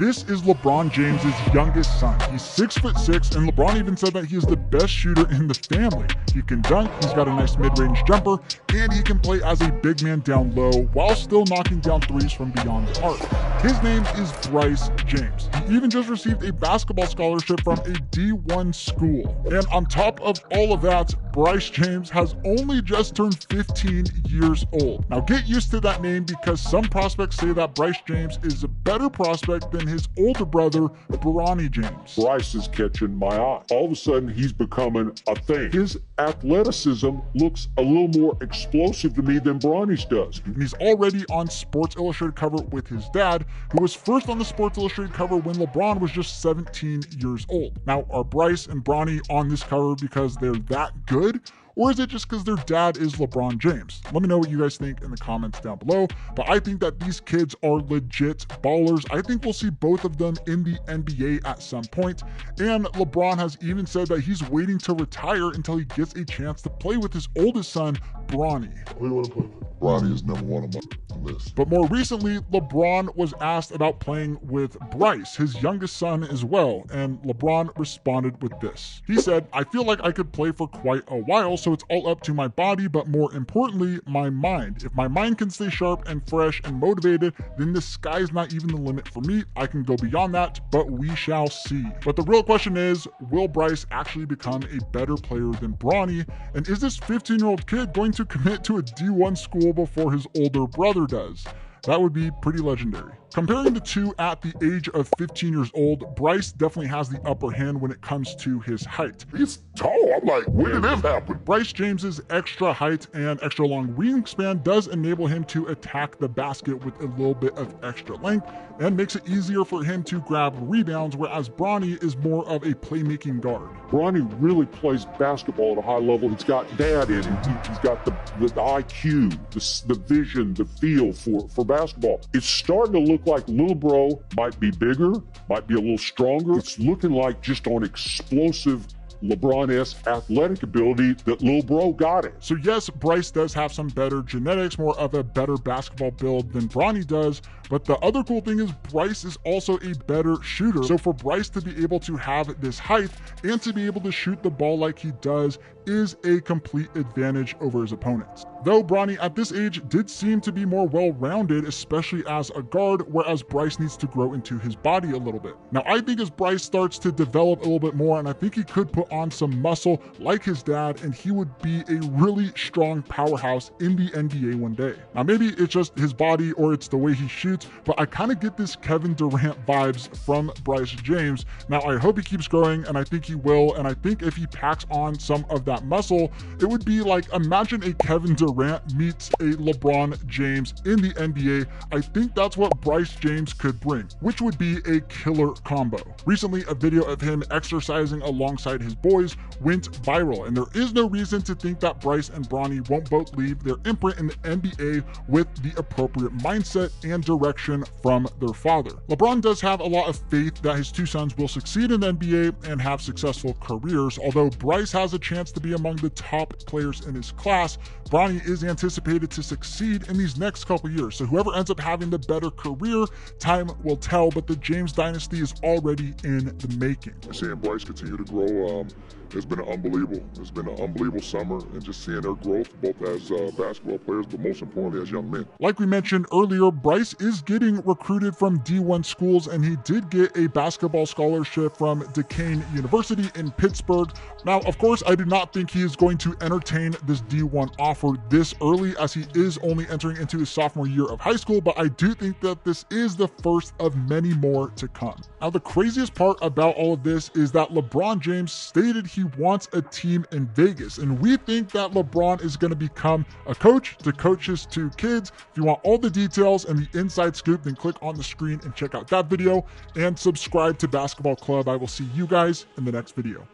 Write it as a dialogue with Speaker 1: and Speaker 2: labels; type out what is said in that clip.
Speaker 1: This is LeBron James's youngest son. He's 6'6", and LeBron even said that he is the best shooter in the family. He can dunk, he's got a nice mid-range jumper, and he can play as a big man down low while still knocking down threes from beyond the arc. His name is Bryce James. He even just received a basketball scholarship from a D1 school. And on top of all of that, Bryce James has only just turned 15 years old. Now get used to that name because some prospects say that Bryce James is a better prospect than his older brother, Bronny James.
Speaker 2: Bryce is catching my eye. All of a sudden, he's becoming a thing. His athleticism looks a little more explosive to me than Bronny's does.
Speaker 1: And he's already on Sports Illustrated cover with his dad, who was first on the Sports Illustrated cover when LeBron was just 17 years old. Now, are Bryce and Bronny on this cover because they're that good? Or is it just because their dad is LeBron James? Let me know what you guys think in the comments down below. But I think that these kids are legit ballers. I think we'll see both of them in the NBA at some point. And LeBron has even said that he's waiting to retire until he gets a chance to play with his oldest son, Bronny.
Speaker 3: Who do you want to play with? Bronny is number one on my list.
Speaker 1: But more recently, LeBron was asked about playing with Bryce, his youngest son as well, and LeBron responded with this. He said, "I feel like I could play for quite a while, so it's all up to my body, but more importantly, my mind. If my mind can stay sharp and fresh and motivated, then the sky's not even the limit for me. I can go beyond that, but we shall see." But the real question is, will Bryce actually become a better player than Bronny? And is this 15-year-old kid going to commit to a D1 school before his older brother does? That would be pretty legendary. Comparing the two at the age of 15 years old, Bryce definitely has the upper hand when it comes to his height.
Speaker 3: He's tall. I'm like, when did this happen?
Speaker 1: Bryce James's extra height and extra long wingspan does enable him to attack the basket with a little bit of extra length and makes it easier for him to grab rebounds, whereas Bronny is more of a playmaking guard.
Speaker 2: Bronny really plays basketball at a high level. He's got dad in him. He's got the IQ, the vision, the feel for basketball. It's starting to look like little bro might be bigger, might be a little stronger. It's looking like just on explosive LeBron-esque athletic ability that Lil Bro got it.
Speaker 1: So yes, Bryce does have some better genetics, more of a better basketball build than Bronny does, but the other cool thing is Bryce is also a better shooter. So for Bryce to be able to have this height and to be able to shoot the ball like he does is a complete advantage over his opponents. Though Bronny at this age did seem to be more well-rounded, especially as a guard, whereas Bryce needs to grow into his body a little bit. Now I think as Bryce starts to develop a little bit more, and I think he could put on some muscle like his dad, and he would be a really strong powerhouse in the NBA one day. Now maybe it's just his body or it's the way he shoots, but I kind of get this Kevin Durant vibes from Bryce James. Now I hope he keeps growing, and I think he will, and I think if he packs on some of that muscle, it would be like, imagine a Kevin Durant meets a LeBron James in the NBA. I think that's what Bryce James could bring, which would be a killer combo. Recently, a video of him exercising alongside his boys went viral, and there is no reason to think that Bryce and Bronny won't both leave their imprint in the NBA with the appropriate mindset and direction from their father. LeBron does have a lot of faith that his two sons will succeed in the NBA and have successful careers. Although Bryce has a chance to be among the top players in his class, Bronny is anticipated to succeed in these next couple years. So whoever ends up having the better career, time will tell, but the James dynasty is already in the making.
Speaker 3: Seeing Bryce continue to grow, it's been an unbelievable summer, and just seeing their growth both as basketball players, but most importantly as young men.
Speaker 1: Like we mentioned earlier, Bryce is getting recruited from D1 schools, and he did get a basketball scholarship from Duquesne University in Pittsburgh. Now, of course, I do not think he is going to entertain this D1 offer this early, as he is only entering into his sophomore year of high school, but I do think that this is the first of many more to come. Now, the craziest part about all of this is that LeBron James stated he wants a team in Vegas, and we think that LeBron is going to become a coach to coach his two kids. If you want all the details and the inside scoop, then click on the screen and check out that video and subscribe to Basketball Club. I will see you guys in the next video.